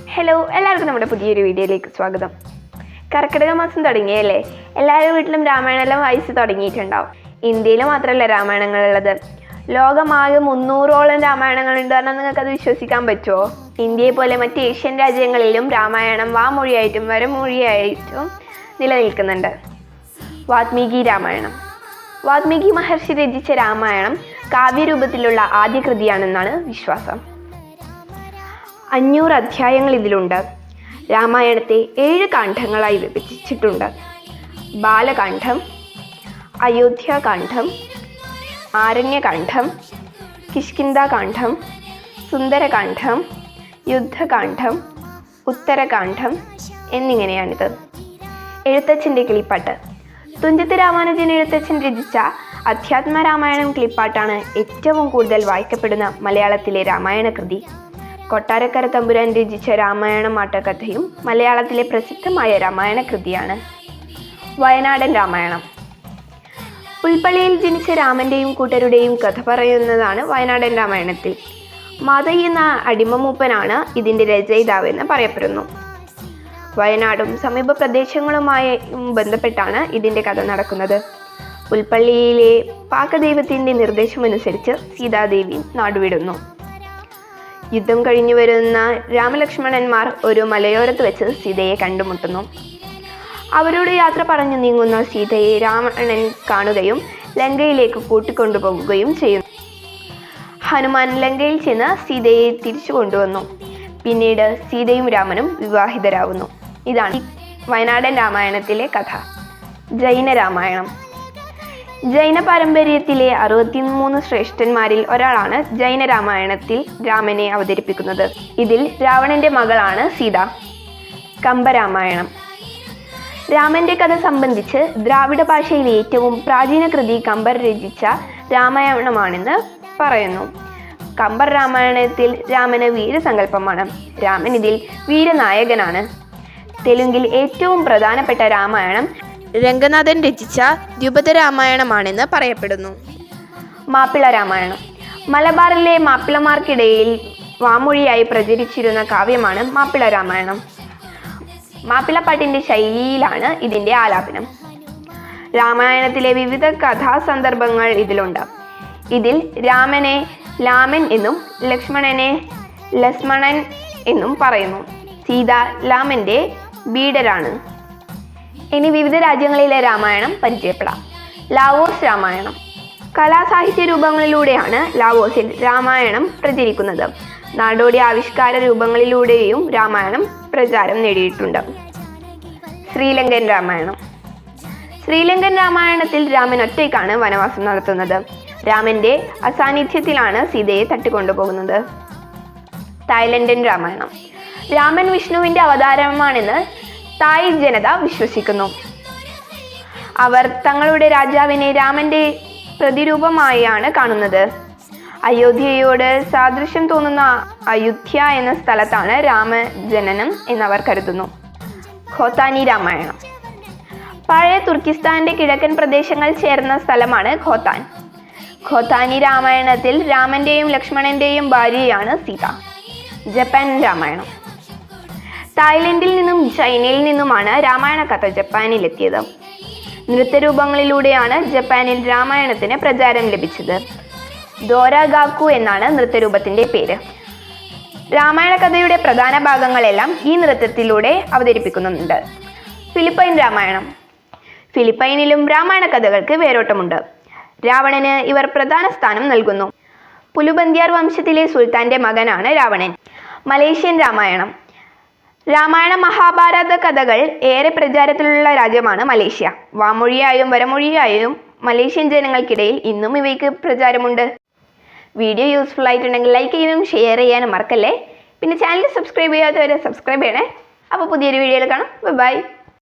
Hello, എല്ലാവർക്കും നമ്മുടെ പുതിയൊരു വീഡിയോയിലേക്ക് സ്വാഗതം. കർക്കിടക മാസം തുടങ്ങിയല്ലേ, എല്ലാവരുടെ വീട്ടിലും രാമായണമെല്ലാം വായിച്ച് തുടങ്ങിയിട്ടുണ്ടാവും. ഇന്ത്യയിൽ മാത്രമല്ല രാമായണങ്ങളുള്ളത്, ലോകമാകെ 300ഓളം രാമായണങ്ങളുണ്ട് പറഞ്ഞാൽ നിങ്ങൾക്കത് വിശ്വസിക്കാൻ പറ്റുമോ? ഇന്ത്യയെ പോലെ മറ്റ് ഏഷ്യൻ രാജ്യങ്ങളിലും രാമായണം വാമൊഴിയായിട്ടും വരമൊഴിയായിട്ടും നിലനിൽക്കുന്നുണ്ട്. വാത്മീകി രാമായണം. വാത്മീകി മഹർഷി രചിച്ച രാമായണം കാവ്യരൂപത്തിലുള്ള ആദ്യ കൃതിയാണെന്നാണ് വിശ്വാസം. 500 അധ്യായങ്ങൾ ഇതിലുണ്ട്. രാമായണത്തെ 7 കാണ്ഡങ്ങളായി വിഭജിച്ചിട്ടുണ്ട്. ബാലകാന്ഡം, അയോധ്യാകാന്ഡം, ആരണ്യകാന്ഡം, കിഷ്കിന്ധാകാന്ഡം, സുന്ദരകാന്ഡം, യുദ്ധകാന്ഡം, ഉത്തരകാന്ഡം എന്നിങ്ങനെയാണിത്. എഴുത്തച്ഛൻ്റെ കിളിപ്പാട്ട്. തുഞ്ചത്ത് രാമാനുജൻ എഴുത്തച്ഛൻ രചിച്ച അധ്യാത്മരാമായണം കിളിപ്പാട്ടാണ് ഏറ്റവും കൂടുതൽ വായിക്കപ്പെടുന്ന മലയാളത്തിലെ രാമായണ കൃതി. കൊട്ടാരക്കര തമ്പുരാൻ രചിച്ച രാമായണം ആട്ടക്കഥയും മലയാളത്തിലെ പ്രസിദ്ധമായ രാമായണ കൃതിയാണ്. വയനാടൻ രാമായണം. പുൽപ്പള്ളിയിൽ ജനിച്ച രാമൻ്റെയും കൂട്ടരുടെയും കഥ പറയുന്നതാണ് വയനാടൻ രാമായണത്തിൽ. മാതയ്യ എന്ന അടിമമൂപ്പനാണ് ഇതിൻ്റെ രചയിതാവെന്ന് പറയപ്പെടുന്നു. വയനാടും സമീപ പ്രദേശങ്ങളുമായി ബന്ധപ്പെട്ടാണ് ഇതിൻ്റെ കഥ നടക്കുന്നത്. പുൽപ്പള്ളിയിലെ പാകദൈവത്തിൻ്റെ നിർദ്ദേശമനുസരിച്ച് സീതാദേവി നാടുവിടുന്നു. യുദ്ധം കഴിഞ്ഞു വരുന്ന രാമലക്ഷ്മണന്മാർ ഒരു മലയോരത്ത് വെച്ച് സീതയെ കണ്ടുമുട്ടുന്നു. അവരോട് യാത്ര പറഞ്ഞു നീങ്ങുന്ന സീതയെ രാവണൻ കാണുകയും ലങ്കയിലേക്ക് കൂട്ടിക്കൊണ്ടുപോകുകയും ചെയ്യുന്നു. ഹനുമാൻ ലങ്കയിൽ ചെന്ന് സീതയെ തിരിച്ചു കൊണ്ടുവന്നു. പിന്നീട് സീതയും രാമനും വിവാഹിതരാകുന്നു. ഇതാണ് വയനാടൻ രാമായണത്തിലെ കഥ. ജൈന രാമായണം. ജൈന പാരമ്പര്യത്തിലെ 63 ശ്രേഷ്ഠന്മാരിൽ ഒരാളാണ് ജൈന രാമായണത്തിൽ രാമനെ അവതരിപ്പിക്കുന്നത്. ഇതിൽ രാവണന്റെ മകളാണ് സീത. കമ്പരാമായണം. രാമന്റെ കഥ സംബന്ധിച്ച് ദ്രാവിഡ ഭാഷയിലെ ഏറ്റവും പ്രാചീന കൃതി കമ്പർ രചിച്ച രാമായണമാണെന്ന് പറയുന്നു. കമ്പർ രാമായണത്തിൽ രാമന് വീരസങ്കല്പമാണ്. രാമൻ ഇതിൽ വീരനായകനാണ്. തെലുങ്കിൽ ഏറ്റവും പ്രധാനപ്പെട്ട രാമായണം രംഗനാഥൻ രചിച്ച ദ്വിപദ രാമായണമാണെന്ന് പറയപ്പെടുന്നു. മാപ്പിള രാമായണം. മലബാറിലെ മാപ്പിളമാർക്കിടയിൽ വാമൊഴിയായി പ്രചരിച്ചിരുന്ന കാവ്യമാണ് മാപ്പിള രാമായണം. മാപ്പിളപ്പാട്ടിൻ്റെ ശൈലിയിലാണ് ഇതിൻ്റെ ആലാപനം. രാമായണത്തിലെ വിവിധ കഥാസന്ദർഭങ്ങൾ ഇതിലുണ്ട്. ഇതിൽ രാമനെ ലാമൻ എന്നും ലക്ഷ്മണനെ ലക്ഷ്മണൻ എന്നും പറയുന്നു. സീത ലാമൻ്റെ ബീഡരാണ്. ഇനി വിവിധ രാജ്യങ്ങളിലെ രാമായണം പരിചയപ്പെടാം. ലാവോസ് രാമായണം. കലാസാഹിത്യ രൂപങ്ങളിലൂടെയാണ് ലാവോസിൽ രാമായണം പ്രചരിക്കുന്നത്. നാടോടി ആവിഷ്കാര രൂപങ്ങളിലൂടെയും രാമായണം പ്രചാരം നേടിയിട്ടുണ്ട്. ശ്രീലങ്കൻ രാമായണം. ശ്രീലങ്കൻ രാമായണത്തിൽ രാമൻ ഒറ്റയ്ക്കാണ് വനവാസം നടത്തുന്നത്. രാമന്റെ അസാന്നിധ്യത്തിലാണ് സീതയെ തട്ടിക്കൊണ്ടുപോകുന്നത്. തായ്ലൻഡൻ രാമായണം. രാമൻ വിഷ്ണുവിൻ്റെ അവതാരമാണെന്ന് തായ് ജനത വിശ്വസിക്കുന്നു. അവർ തങ്ങളുടെ രാജാവിനെ രാമന്റെ പ്രതിരൂപമായാണ് കാണുന്നത്. അയോധ്യയോട് സാദൃശ്യം തോന്നുന്ന അയോധ്യ എന്ന സ്ഥലത്താണ് രാമജനനം എന്നവർ കരുതുന്നു. ഖോത്താനി രാമായണം. പഴയ തുർക്കിസ്ഥാന്റെ കിഴക്കൻ പ്രദേശങ്ങൾ ചേർന്ന സ്ഥലമാണ് ഖോത്താൻ. ഖോത്താനി രാമായണത്തിൽ രാമന്റെയും ലക്ഷ്മണന്റെയും ഭാര്യയാണ് സീത. ജപ്പാൻ രാമായണം. തായ്ലൻഡിൽ നിന്നും ചൈനയിൽ നിന്നുമാണ് രാമായണ കഥ ജപ്പാനിലെത്തിയത്. നൃത്തരൂപങ്ങളിലൂടെയാണ് ജപ്പാനിൽ രാമായണത്തിന് പ്രചാരം ലഭിച്ചത്. ദോരാഗാക്കു എന്നാണ് നൃത്തരൂപത്തിൻ്റെ പേര്. രാമായണ കഥയുടെ പ്രധാന ഭാഗങ്ങളെല്ലാം ഈ നൃത്തത്തിലൂടെ അവതരിപ്പിക്കുന്നുണ്ട്. ഫിലിപ്പൈൻ രാമായണം. ഫിലിപ്പൈനിലും രാമായണ കഥകൾക്ക് വേരോട്ടമുണ്ട്. രാവണന് ഇവർ പ്രധാന സ്ഥാനം നൽകുന്നു. പുലുബന്ത്യാർ വംശത്തിലെ സുൽത്താൻ്റെ മകനാണ് രാവണൻ. മലേഷ്യൻ രാമായണം. രാമായണ മഹാഭാരത കഥകൾ ഏറെ പ്രചാരത്തിലുള്ള രാജ്യമാണ് മലേഷ്യ. വാമൊഴിയായും വരമൊഴിയായും മലേഷ്യൻ ജനങ്ങൾക്കിടയിൽ ഇന്നും ഇവയ്ക്ക് പ്രചാരമുണ്ട്. വീഡിയോ യൂസ്ഫുൾ ആയിട്ടുണ്ടെങ്കിൽ ലൈക്ക് ചെയ്യാനും ഷെയർ ചെയ്യാനും മറക്കല്ലേ. പിന്നെ ചാനൽ സബ്സ്ക്രൈബ് ചെയ്യാത്തവരെ സബ്സ്ക്രൈബ് ചെയ്യണേ. അപ്പോൾ പുതിയൊരു വീഡിയോയിൽ കാണാം. ബൈ.